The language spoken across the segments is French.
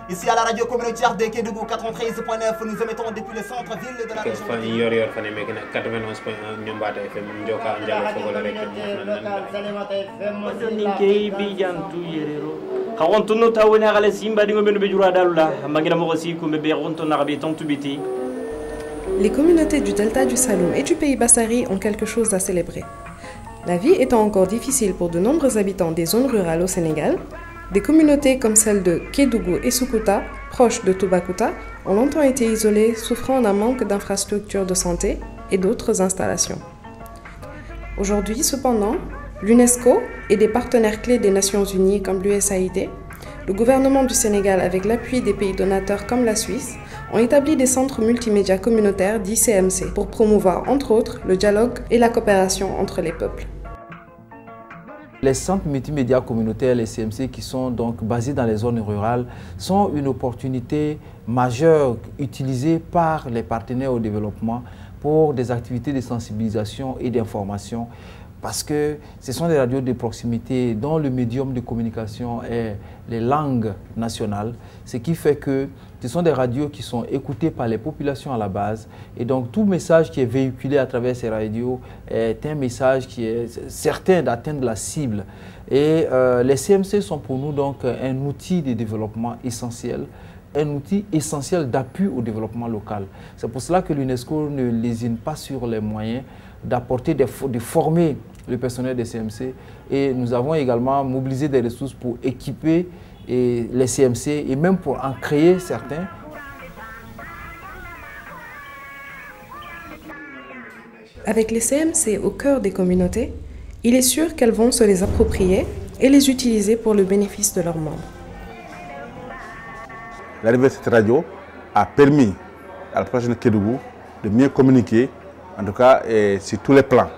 Ici à la radio communautaire de Kédougou 93.9, nous émettons depuis le centre-ville de la région de Les communautés du delta du Saloum et du pays Bassari ont quelque chose à célébrer. La vie étant encore difficile pour de nombreux habitants des zones rurales au Sénégal, des communautés comme celle de Kédougou et Sukuta, proches de Toubacouta, ont longtemps été isolées, souffrant d'un manque d'infrastructures de santé et d'autres installations. Aujourd'hui, cependant, l'UNESCO et des partenaires clés des Nations Unies comme l'USAID, le gouvernement du Sénégal avec l'appui des pays donateurs comme la Suisse, ont établi des centres multimédia communautaires dits CMC pour promouvoir entre autres le dialogue et la coopération entre les peuples. Les centres multimédia communautaires, les CMC, qui sont donc basés dans les zones rurales, sont une opportunité majeure utilisée par les partenaires au développement pour des activités de sensibilisation et d'information, parce que ce sont des radios de proximité dont le médium de communication est les langues nationales, ce qui fait que ce sont des radios qui sont écoutées par les populations à la base, et donc tout message qui est véhiculé à travers ces radios est un message qui est certain d'atteindre la cible. Et les CMC sont pour nous donc un outil de développement essentiel, un outil essentiel d'appui au développement local. C'est pour cela que l'UNESCO ne lésine pas sur les moyens d'apporter, de former le personnel des CMC, et nous avons également mobilisé des ressources pour équiper les CMC et même pour en créer certains. Avec les CMC au cœur des communautés, il est sûr qu'elles vont se les approprier et les utiliser pour le bénéfice de leurs membres. L'arrivée de cette radio a permis à la population de Kédougou de mieux communiquer, en tout cas sur tous les plans,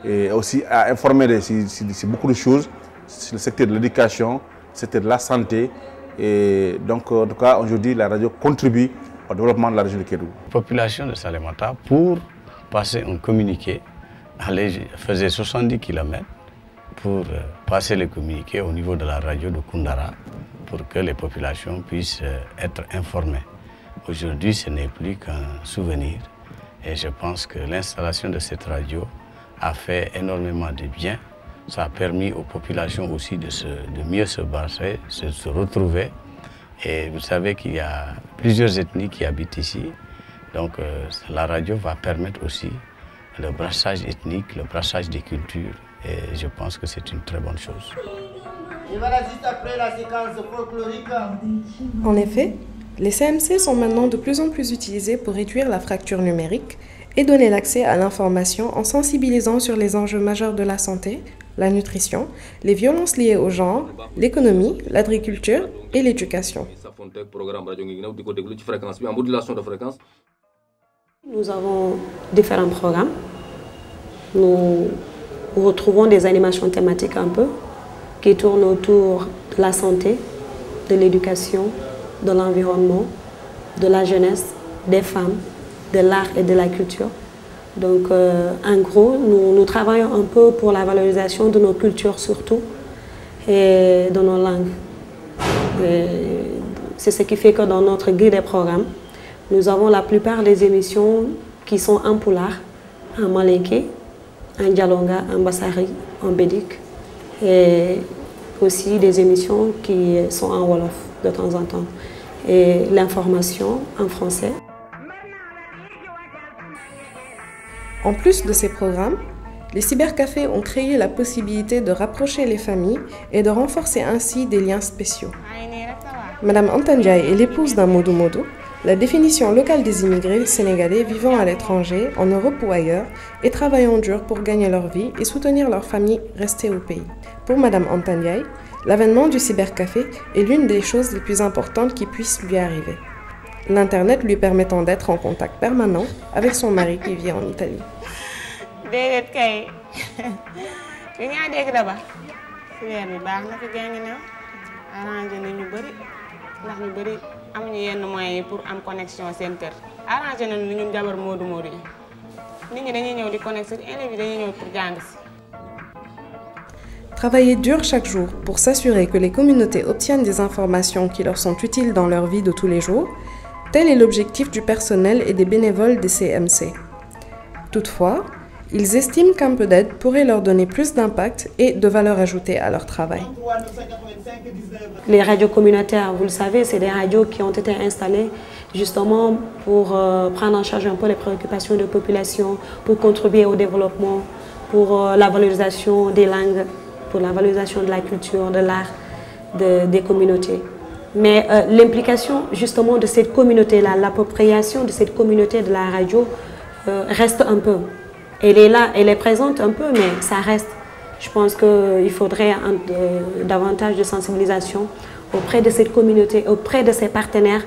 et aussi à informer sur beaucoup de choses, sur le secteur de l'éducation, le secteur de la santé, et donc en tout cas aujourd'hui la radio contribue au développement de la région de Kédougou. La population de Salémata, pour passer un communiqué, faisait 70 km pour passer le communiqué au niveau de la radio de Koundara, pour que les populations puissent être informées. Aujourd'hui, ce n'est plus qu'un souvenir, et je pense que l'installation de cette radio a fait énormément de bien. Ça a permis aux populations aussi de mieux se battre, de se retrouver. Et vous savez qu'il y a plusieurs ethnies qui habitent ici. Donc la radio va permettre aussi le brassage ethnique, le brassage des cultures. Et je pense que c'est une très bonne chose. Et voilà juste après la séquence folklorique. En effet, les CMC sont maintenant de plus en plus utilisés pour réduire la fracture numérique et donner l'accès à l'information en sensibilisant sur les enjeux majeurs de la santé, la nutrition, les violences liées au genre, l'économie, l'agriculture et l'éducation. Nous avons différents programmes. Nous retrouvons des animations thématiques un peu qui tournent autour de la santé, de l'éducation, de l'environnement, de la jeunesse, des femmes, de l'art et de la culture. Donc, en gros, nous travaillons un peu pour la valorisation de nos cultures surtout et de nos langues. C'est ce qui fait que dans notre grille des programmes, nous avons la plupart des émissions qui sont en Pulaar, en Malinké, en Djalonga, en Bassari, en Bédik, et aussi des émissions qui sont en Wolof de temps en temps, et l'information en français. En plus de ces programmes, les cybercafés ont créé la possibilité de rapprocher les familles et de renforcer ainsi des liens spéciaux. Madame Antandiaye est l'épouse d'un Modou Modou, la définition locale des immigrés sénégalais vivant à l'étranger, en Europe ou ailleurs, et travaillant dur pour gagner leur vie et soutenir leur famille restée au pays. Pour Madame Antandiaye, l'avènement du cybercafé est l'une des choses les plus importantes qui puissent lui arriver. L'Internet lui permettant d'être en contact permanent avec son mari qui vit en Italie. Filière bi baax na fi Guinguinéo arrangé na ñu bëri ndax ñu bëri amuñu yenn moyens yi pour am connexion seen kër arrangé nañu ñun jabar Modou Modou yi nit ñi dañuy ñëw di connecté élèves yi dañuy ñëw pour jàng si. Travailler dur chaque jour pour s'assurer que les communautés obtiennent des informations qui leur sont utiles dans leur vie de tous les jours, tel est l'objectif du personnel et des bénévoles des CMC. Toutefois, ils estiment qu'un peu d'aide pourrait leur donner plus d'impact et de valeur ajoutée à leur travail. Les radios communautaires, vous le savez, c'est des radios qui ont été installées justement pour prendre en charge un peu les préoccupations de la population, pour contribuer au développement, pour la valorisation des langues, pour la valorisation de la culture, de l'art des communautés. Mais l'implication justement de cette communauté-là, l'appropriation de cette communauté de la radio reste un peu. Elle est là, elle est présente un peu, mais ça reste. Je pense qu'il faudrait davantage de sensibilisation auprès de cette communauté, auprès de ces partenaires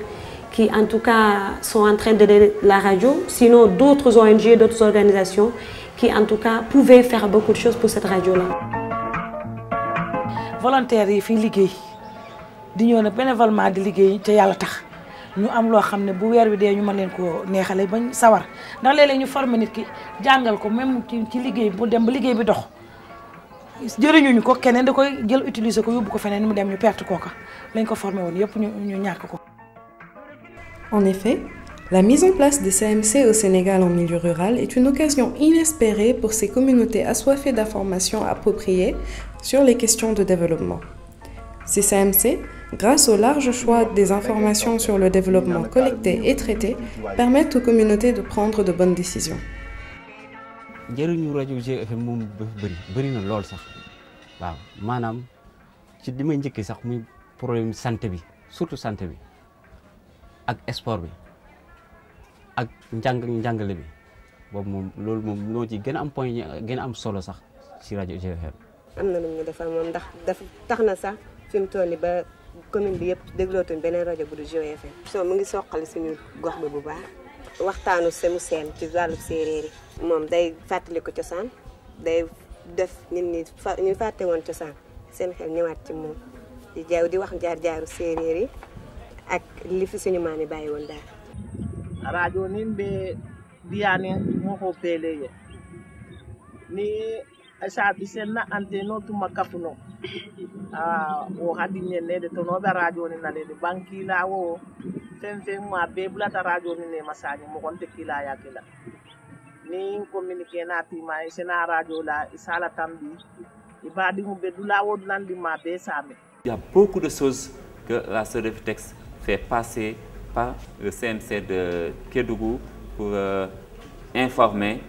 qui en tout cas sont en train d'aider la radio, sinon d'autres ONG, d'autres organisations qui en tout cas pouvaient faire beaucoup de choses pour cette radio-là. Volontaires yi fi liggéey di ñëw nag bénévolement di liggéey te yàlla tax ñu am loo xam ne bu weer bi dee ñu mën leen koo neexale bañ sawar ndax léeg-léeg ñu former nit ki jàngal ko même ci liggéey bu dem ba liggéey bi dox jëriñuñu ko keneen da koy jël utiliser ko yóbbu ko feneen mu dem ñu perte kooka lañ ko formé woon yëpp ñu ñàkk ko. En effet, la mise en place des CMC au Sénégal en milieu rural est une occasion inespérée pour ces communautés assoiffées d'informations appropriées sur les questions de développement. Ces CMC, grâce au large choix des informations sur le développement collectées et traitées, permettent aux communautés de prendre de bonnes décisions. Njëriñu rajo GFM moom bëri na lool sax waaw maanaam ci li may njëkkee sax muy problème santé bi surtout santé bi ak sport bi ak njàngale bi boobu moom loolu moom loo ci gën a am point gën a am solo sax ci rajo GFM. am na lu ñu defal moom ndax dafa tax na sax fi mu toll nii ba commune bi yëpp déglootuñ beneen rajo bu du GFM. so mu ngi soqali suñu gox bi bu baax waxtaanu semu seen ci wàllu séeréer yi moom day fàttali ko cosaan day def nit ñi ñu fàtte woon cosaan seen xel ñëwaat ci moom di jaaw di wax jaar-jaaru séeréer yi ak li fi suñu maam yi bàyyi woon daal. radio nin be biyane mo ko peleye ni asa bisenna anteno tuma kafuno o hadi nyene de tono be radio ni na le banki la wo fen ma be bulata radio ni ne masani mo kon te kila ya kila ni communiquer na ti ma sena radio la isala tambi ibadi mu be dula wo landi ma be same. Il y a beaucoup de choses que la Sodefitex fait passer par le CMC de Kédougou pour informer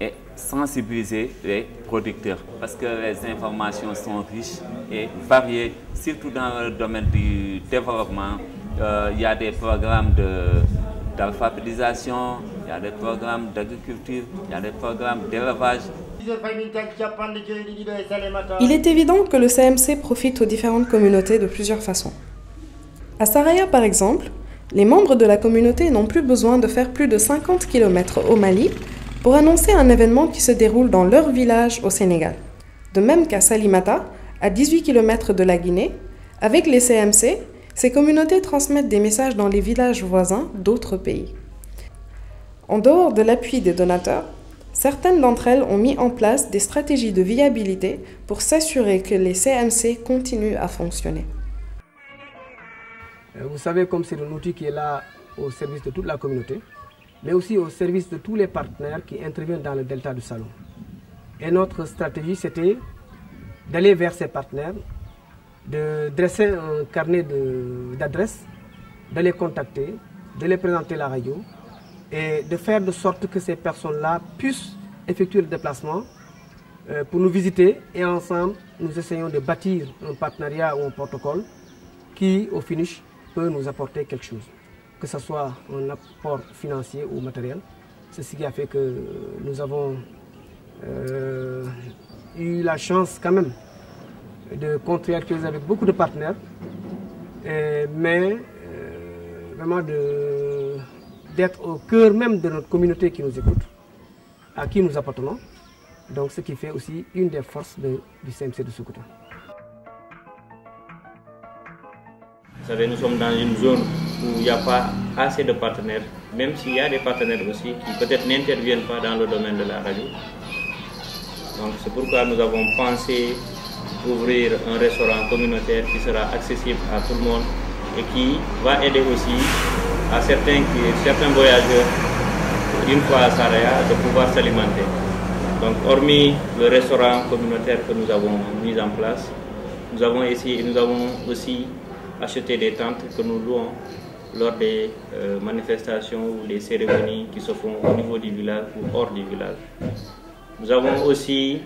et sensibiliser les producteurs. Parce que les informations sont riches et variées, surtout dans le domaine du développement. Il y a des programmes d'alphabétisation, il y a des programmes d'agriculture, il y a des programmes d'élevage. Il est évident que le CMC profite aux différentes communautés de plusieurs façons. À Saraya, par exemple, les membres de la communauté n'ont plus besoin de faire plus de 50 km au Mali pour annoncer un événement qui se déroule dans leur village au Sénégal. De même qu'à Salimata, à 18 km de la Guinée, avec les CMC, ces communautés transmettent des messages dans les villages voisins d'autres pays. En dehors de l'appui des donateurs, certaines d'entre elles ont mis en place des stratégies de viabilité pour s'assurer que les CMC continuent à fonctionner. Vous savez, comme c'est un outil qui est là au service de toute la communauté, mais aussi au service de tous les partenaires qui interviennent dans le delta du Salon. Et notre stratégie, c'était d'aller vers ces partenaires, de dresser un carnet d'adresses, de les contacter, de les présenter la radio et de faire de sorte que ces personnes-là puissent effectuer le déplacement pour nous visiter et ensemble, nous essayons de bâtir un partenariat ou un protocole qui, au finish, peut nous apporter quelque chose, que ce soit un apport financier ou matériel. C'est ce qui a fait que nous avons eu la chance quand même de contractualiser avec beaucoup de partenaires, mais vraiment d'être au cœur même de notre communauté qui nous écoute, à qui nous appartenons. Donc ce qui fait aussi une des forces du CMC de Soukouta. Vous savez, nous sommes dans une zone où il n'y a pas assez de partenaires, même s'il y a des partenaires aussi qui peut-être n'interviennent pas dans le domaine de la radio. Donc c'est pourquoi nous avons pensé ouvrir un restaurant communautaire qui sera accessible à tout le monde et qui va aider aussi à certains voyageurs, une fois à Saraya, de pouvoir s'alimenter. Donc hormis le restaurant communautaire que nous avons mis en place, nous avons aussi acheté des tentes que nous louons lors des manifestations ou des cérémonies qui se font au niveau du village ou hors du village. Nous avons aussi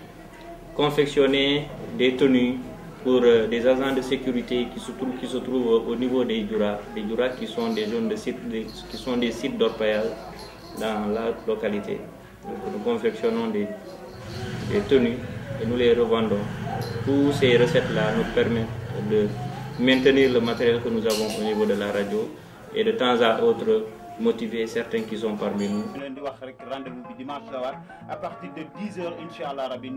confectionné des tenues pour des agents de sécurité qui se trouvent au niveau des Djura qui sont des zones de sites, qui sont des sites d'orpaillage dans la localité. Donc nous confectionnons des tenues et nous les revendons. Toutes ces recettes-là nous permettent de maintenir le matériel que nous avons au niveau de la radio et de temps à autre motiver certains qui sont parmi nous. Rendez-vous dimanche à partir de 10h, Inch'Allah Rabbi.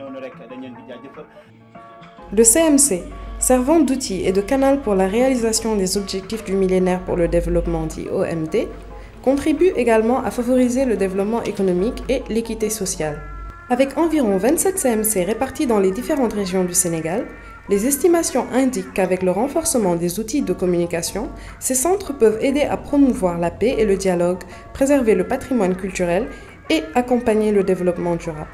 Le CMC, servant d'outil et de canal pour la réalisation des objectifs du millénaire pour le développement dit OMD, contribue également à favoriser le développement économique et l'équité sociale. Avec environ 27 CMC répartis dans les différentes régions du Sénégal, les estimations indiquent qu'avec le renforcement des outils de communication, ces centres peuvent aider à promouvoir la paix et le dialogue, préserver le patrimoine culturel et accompagner le développement durable.